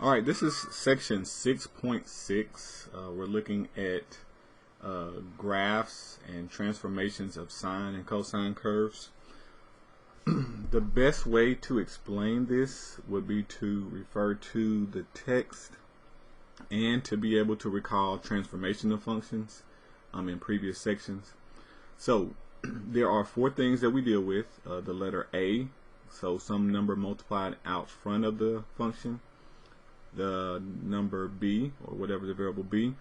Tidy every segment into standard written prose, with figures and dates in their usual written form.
All right, this is section 6.6. We're looking at graphs and transformations of sine and cosine curves. The best way to explain this would be to refer to the text and to be able to recall transformation of functions in previous sections. So there are four things that we deal with. The letter A, so some number multiplied out front of the function. The number B, or whatever the variable B,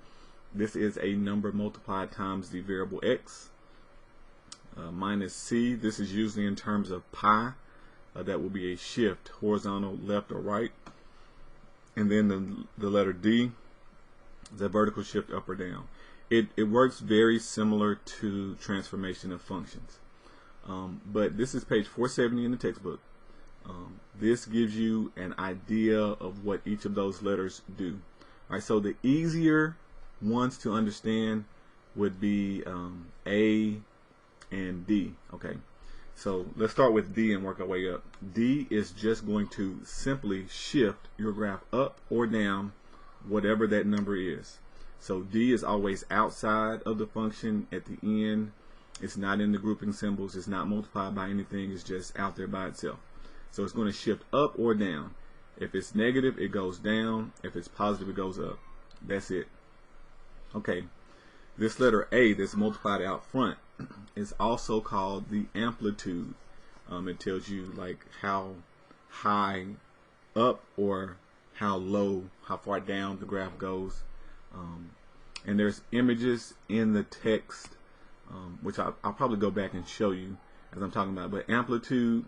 this is a number multiplied times the variable x. Minus C, this is usually in terms of pi. That will be a shift, horizontal, left or right. And then the letter D is a vertical shift up or down. It works very similar to transformation of functions. But this is page 470 in the textbook. This gives you an idea of what each of those letters do. All right, so the easier ones to understand would be A and D. Okay, so let's start with D and work our way up. D is just going to simply shift your graph up or down, whatever that number is. So D is always outside of the function at the end. It's not in the grouping symbols. It's not multiplied by anything. It's just out there by itself. So it's going to shift up or down. If it's negative, it goes down. If it's positive, it goes up. That's it. Okay. This letter A that's multiplied out front is also called the amplitude. It tells you like how high up or how low, how far down the graph goes. And there's images in the text, which I'll probably go back and show you as I'm talking about. But amplitude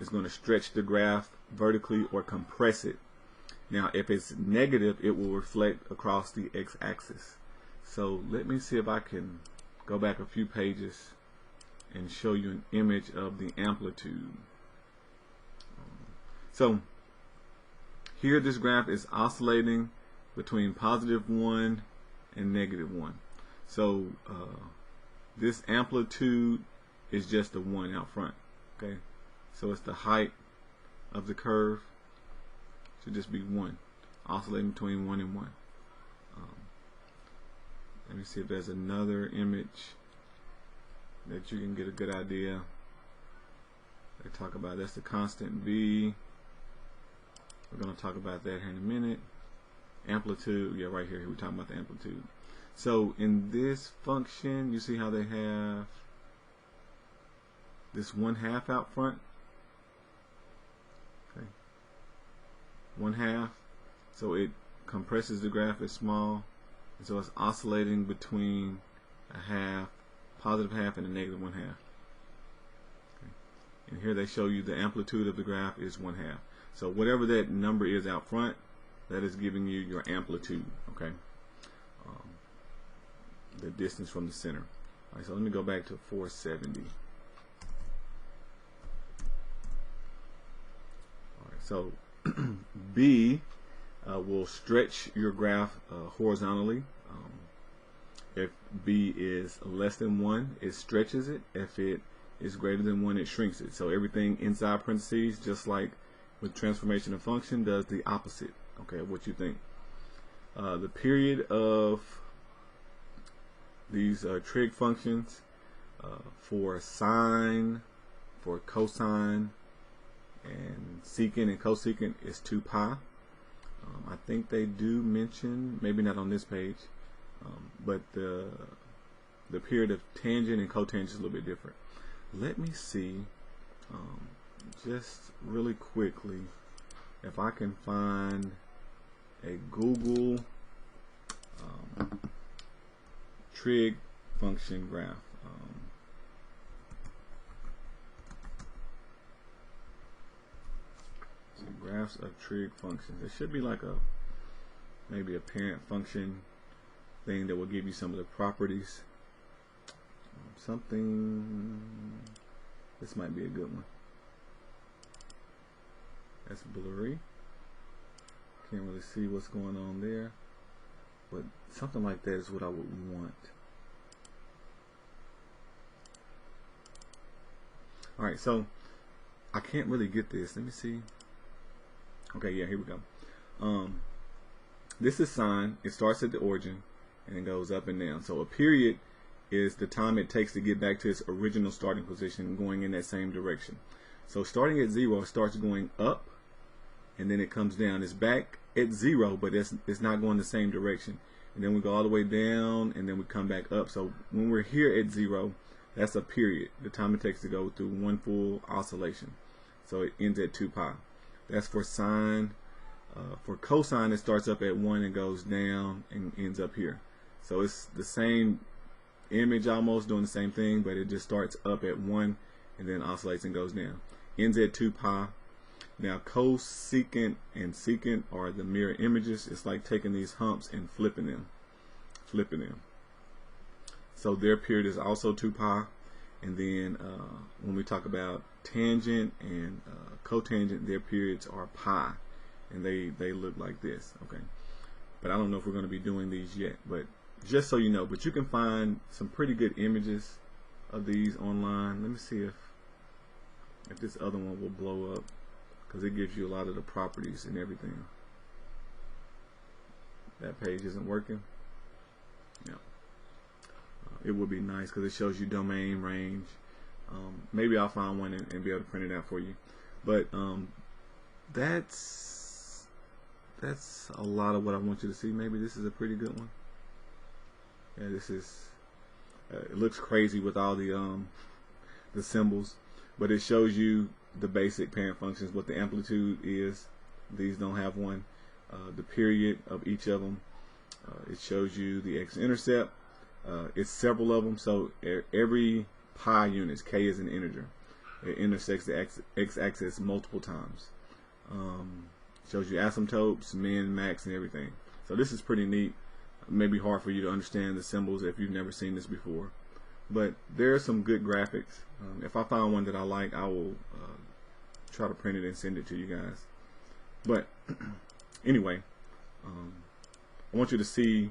is going to stretch the graph vertically or compress it. Now, if it's negative, it will reflect across the x-axis. So let me see if I can go back a few pages and show you an image of the amplitude. So here this graph is oscillating between +1 and -1. So this amplitude is just the 1 out front. Okay, so it's the height of the curve. Should just be 1, oscillating between 1 and 1. Let me see if there's another image that you can get a good idea. They talk about that's the constant V. We're going to talk about that here in a minute. Amplitude, yeah, right here we're talking about the amplitude. So in this function, you see how they have this 1/2 out front. Okay, 1/2. So it compresses the graph, it's small, and so it's oscillating between a half, +1/2, and a -1/2. Okay. And here they show you the amplitude of the graph is 1/2. So whatever that number is out front, that is giving you your amplitude. Okay, the distance from the center. All right, so let me go back to 470. All right, so B will stretch your graph horizontally. If B is less than 1, it stretches it. If it is greater than 1, it shrinks it. So everything inside parentheses, just like with transformation of function, does the opposite. Okay, of what you think. The period of these trig functions for sine, for cosine, and secant and cosecant is 2 pi. I think they do mention, maybe not on this page, but the period of tangent and cotangent is a little bit different. Let me see, just really quickly, if I can find a Google trig function graph. So graphs of trig functions. There should be like maybe a parent function thing that will give you some of the properties. This might be a good one. That's blurry. Can't really see what's going on there, but something like that is what I would want. Alright, so I can't really get this. Let me see. Okay, yeah, here we go. This is sine. It starts at the origin and it goes up and down. So a period is the time it takes to get back to its original starting position, going in that same direction. So starting at 0, it starts going up and then it comes down. It's back at 0, but it's not going the same direction. And then we go all the way down and then we come back up. So when we're here at 0, that's a period, the time it takes to go through one full oscillation. So it ends at 2 pi. That's for sine. For cosine, it starts up at 1 and goes down and ends up here. So it's the same image, almost doing the same thing, but it just starts up at 1 and then oscillates and goes down. Ends at 2 pi. Now cosecant and secant are the mirror images. It's like taking these humps and flipping them. So their period is also 2 pi. And then when we talk about tangent and cotangent, their periods are pi. And they look like this. Okay. But I don't know if we're going to be doing these yet. But just so you know. But you can find some pretty good images of these online. Let me see if this other one will blow up, because it gives you a lot of the properties and everything. That page isn't working. Yeah. It would be nice because it shows you domain range. Maybe I'll find one and be able to print it out for you. But that's a lot of what I want you to see. Maybe this is a pretty good one. Yeah, this is. It looks crazy with all the symbols, but it shows you the basic parent functions, what the amplitude is. These don't have one. The period of each of them. It shows you the x-intercept. It's several of them, so every pi units, k is an integer. It intersects the x-axis multiple times. Shows you asymptotes, min, max, and everything. So this is pretty neat. It may be hard for you to understand the symbols if you've never seen this before. But there are some good graphics. If I find one that I like, I will try to print it and send it to you guys. But anyway, I want you to see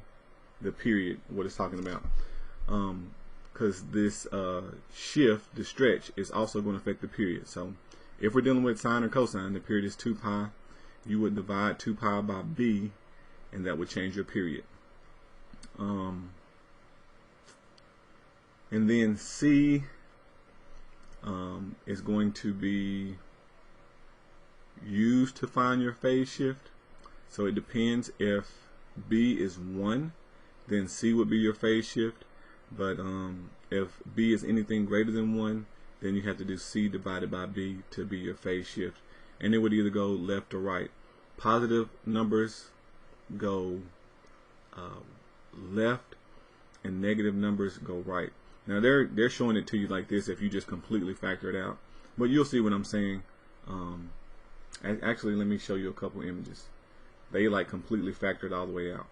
the period, what it's talking about. Because this shift, the stretch, is also going to affect the period. So if we're dealing with sine or cosine, the period is 2 pi. You would divide 2 pi by b, and that would change your period. And then C is going to be used to find your phase shift. So it depends. If B is 1, then C would be your phase shift. But if B is anything greater than 1, then you have to do C divided by B to be your phase shift. And it would either go left or right. Positive numbers go left and negative numbers go right. Now they're showing it to you like this if you just completely factor it out, but you'll see what I'm saying. Actually, let me show you a couple images. They like completely factored all the way out.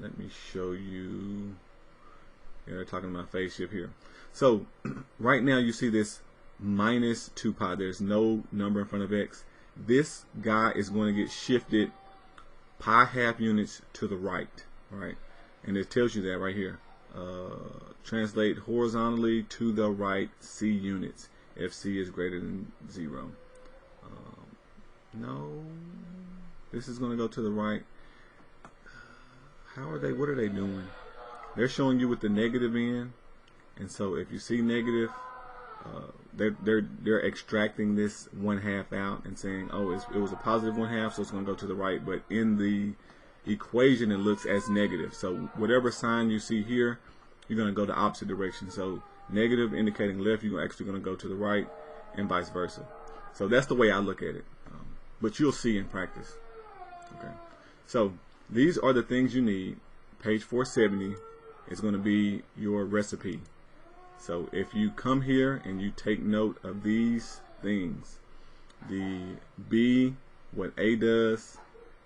Let me show you. Yeah, they're talking about phase shift here. So right now you see this minus 2 pi. There's no number in front of x. This guy is going to get shifted pi half units to the right. Right? And it tells you that right here. Translate horizontally to the right C units if C is greater than 0. No, this is going to go to the right. How are they? What are they doing? They're showing you with the negative in, and so if you see negative, they're extracting this 1/2 out and saying, oh, it was a positive 1/2, so it's going to go to the right. But in the equation, it looks as negative. So whatever sign you see here, you're going to go the opposite direction. So negative indicating left, you're actually going to go to the right, and vice versa. So that's the way I look at it. But you'll see in practice. Okay. So these are the things you need. Page 470 is going to be your recipe. So if you come here and you take note of these things, the B, what A does,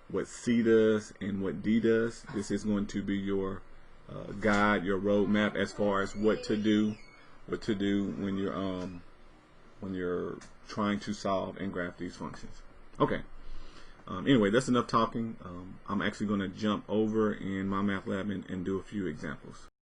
what C does, and what D does, this is going to be your guide, your roadmap as far as what to do when you're trying to solve and graph these functions. Okay. Anyway, that's enough talking. I'm actually going to jump over in MyMathLab and do a few examples.